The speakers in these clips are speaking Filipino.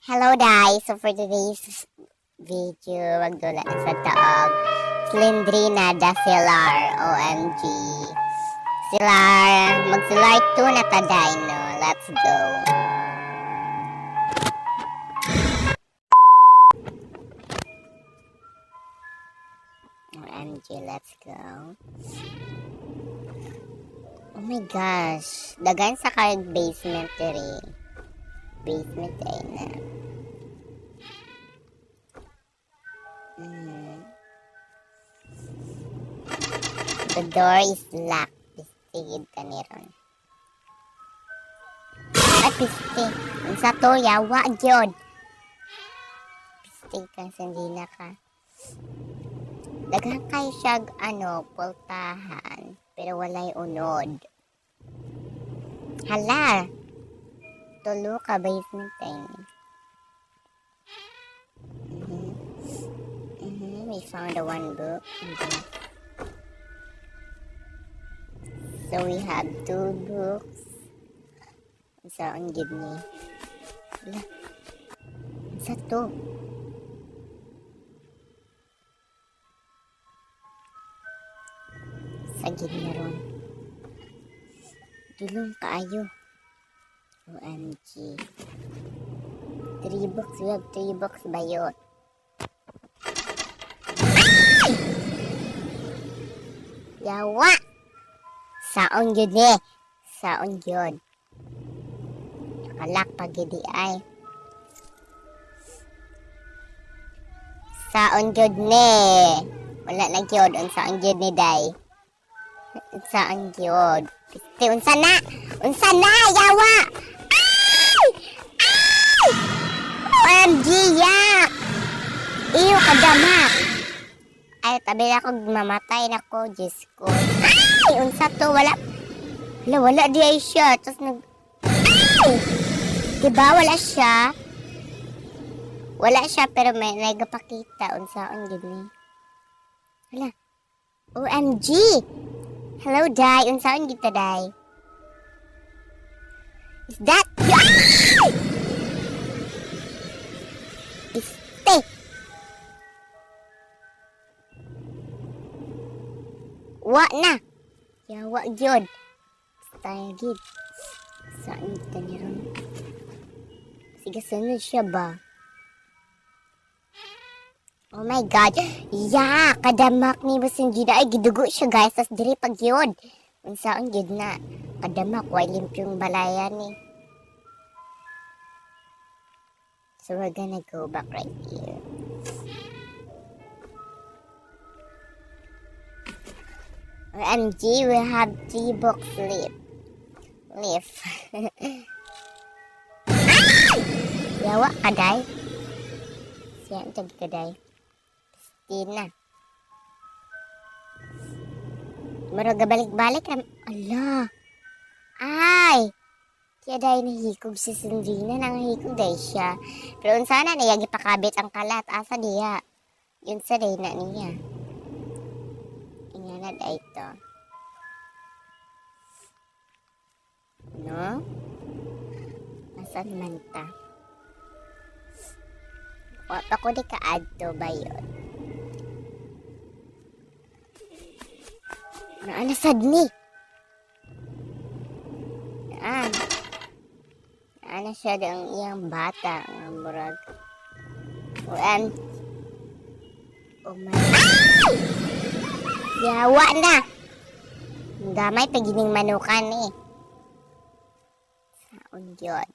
Hello guys! So for today's video, magdula na sa taog. Slendrina da Silar. OMG. Silar. Mag-Silar 2 na taday, no? Let's go. OMG, let's go. Oh my gosh. Dagan sa card basement diri. Basement ay na. The door is locked. Pistigid ka ni ron. Ay, pistig. Ang sa to, yawa, Jod. Pistig ka, sandina ka. Daghang kayo siya, pultahan. Pero walay unod. Hala! Tulo ka, basement ay. We found a one book. So we have 2 books. Saan gid ni? Wala. Sa to. Sa gid na ron. Dulong kaayo. OMG. 3 books. We have 3 books ba yun? Yawa! Saon yun eh. Saon yun. Nakalak pag hindi ay. Saon yun eh. Wala na yun. Unsaon yun ni Day. Unsaon yun. Piste, unsa na. Unsa na, yawa! Ay! Ay! OMG, yak! Iyo, kadamak. Ay, tabi na ako mamatay na ko. Diyos ko. Ay! Unsa to? Wala. Wala di ay siya. Tapos Ay! Diba? Wala siya. Wala siya pero may nagapakita. Unsaon gini. Wala. OMG! Hello, Day. Unsaon kita, Day? Is that? Ay! Piste! Wa na. Yawa gyud. Style gid. Saan kita ni ron? Sige, sunod siya ba? Oh my god. Ya, kadamak ni basing gid ay gidugo siya, guys. Tas diri pag yun. Unsaon gid na? Kadamak way limpyong balayan ni. So we're gonna go back right here. OMG, we have 3 books left. Yawa kaday. Siyan tag kaday. Pistina. Murag balik-balik am. Ala. Ay. Kaya day nahikog si Sandrina nang hikog day siya. Pero unsa na niya gipakabit ang kalat asa diya. Yun sa day na niya. Inyanad ay ito. No? Asan man ta? Wapa ko di ka-add to ba yun? Naanasad ni? Naana siya ang iyang bata. Ang murag. Oh my God. Yawa na. Gamay pagining manukan eh. Saon yun.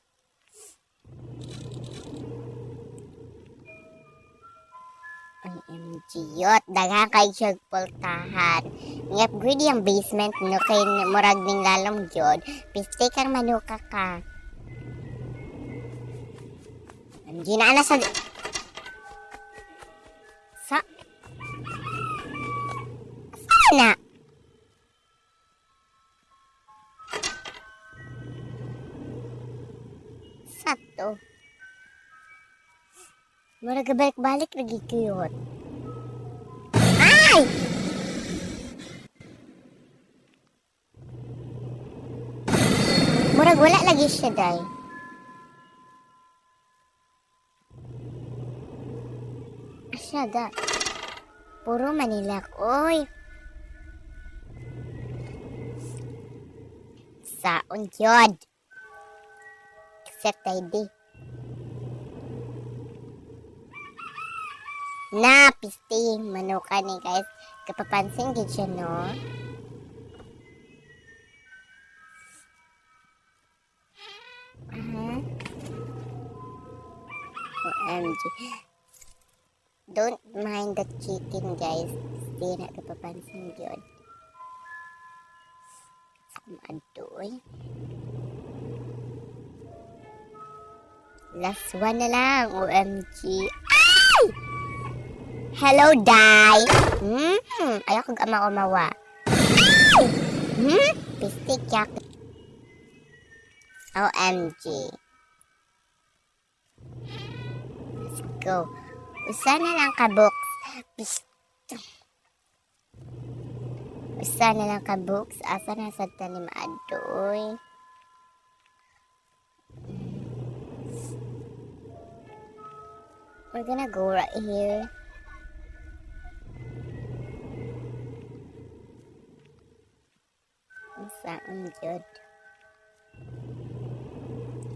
OMG yot. Daghang kay siya pultahan. Ni-upgrade yung basement no kay murag ning lalong yun. Piste kang manuka ka. Hindi na sa... na. Sato. Murag balik-balik lagi kuyot. Ay! Murag wala lagi siya, day. siya ga. Puro Manilak. Oy. Saon yod. Except ID. Na, pisti. Manuka ni guys. Kapapansin gid siya, no? OMG. Don't mind the cheating, guys. Hindi na kapapansin yun. Kumadoy. Last one na lang. OMG. Ay! Hello, Dai. Ayaw kong ama-umawa. Ay! Pistik yak. OMG. Let's go. Usa na lang ka-books. Usa na lang ka-books. Asa na sa tanim adoy. We're gonna go right here. Saan jud?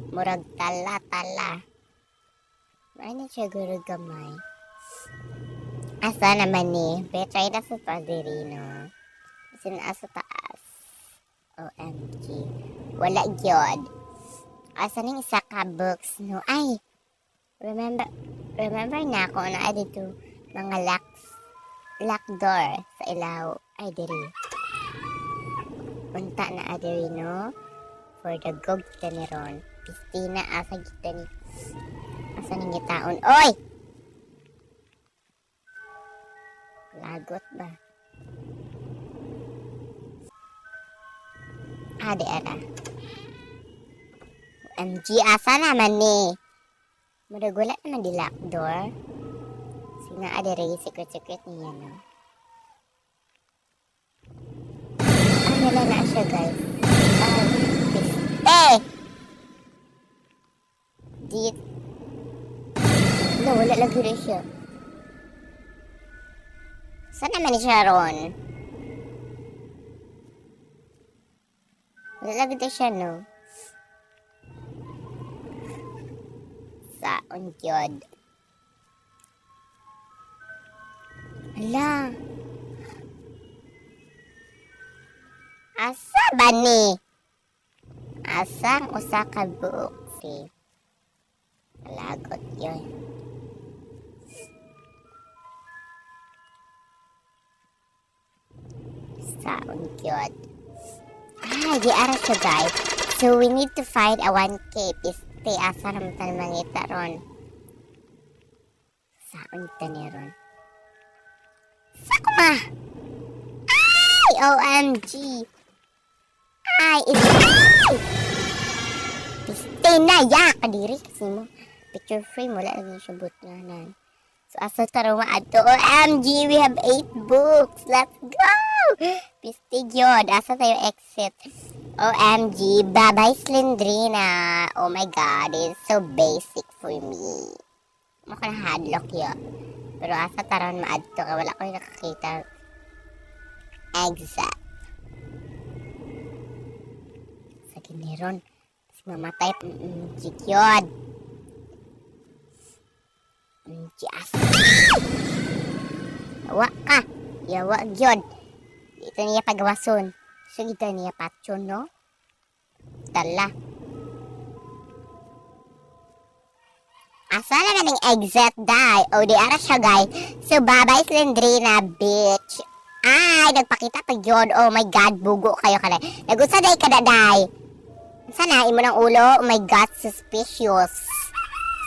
Murag tala-tala. Ano siya guro gamay? Asa naman ni? Betray na sa paderino. Asa taas. OMG. Wala yun. Asa ning isa ka books, no? Ay! Remember na ako na dito mga lock door sa ilaw. Ay, diri. Punta na adiri, no? For the gog kita ni Ron. Pistina, asa kita ni... Asa ning gitaon? Oy! Lagot ba? Di ara. OMG, asa naman ni? Madagula naman di lock door. Sina adiri, secret niya, no? Wala na siya, guys. Piste! Wala lagi rin siya. Saan naman siya ron? Wala lagi rin siya, no? Saon yun? Hala! Asa ba ni? Asang usa ka books eh. Lagot yun. Sound good. Di ara siya, guys. So we need to find a 1K. Piste, asa naman tayo mangita ron. Sound ka ni ron. Sakuma! Ay! OMG! Ay! Piste na! Kadiri kasi mo. Picture frame. Wala lang siya butlanan. So, asa taro maato. OMG! We have 8 books! Let's go! Piste yun. Asa tayo exit? OMG! Bye-bye, Slendrina! Oh my God! It's so basic for me. Maka na hadlock yun. Pero asa taron maadto ka. Wala ko yung nakakita. Exact. Sa giniron. Kasi mamatay. Jikyod. Jiyas. Yawa ka. Yawa yun. Dito niya pagawason. So dito niya patyon, no? Tala. Asa na naning exit, die. O, di ara siya, guys. So, bye-bye, Slendrina, bitch. Ay, nagpakita pa yun. Oh my God, bugo kayo ka na. Nag-usa day ka na, die. Sana, imo ng ulo. Oh my God, suspicious.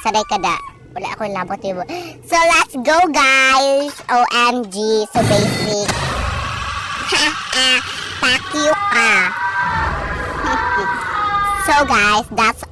Saday ka na. Wala akong labot yun. So, let's go, guys. OMG. So, basic. Fuck you, So, guys, that's all.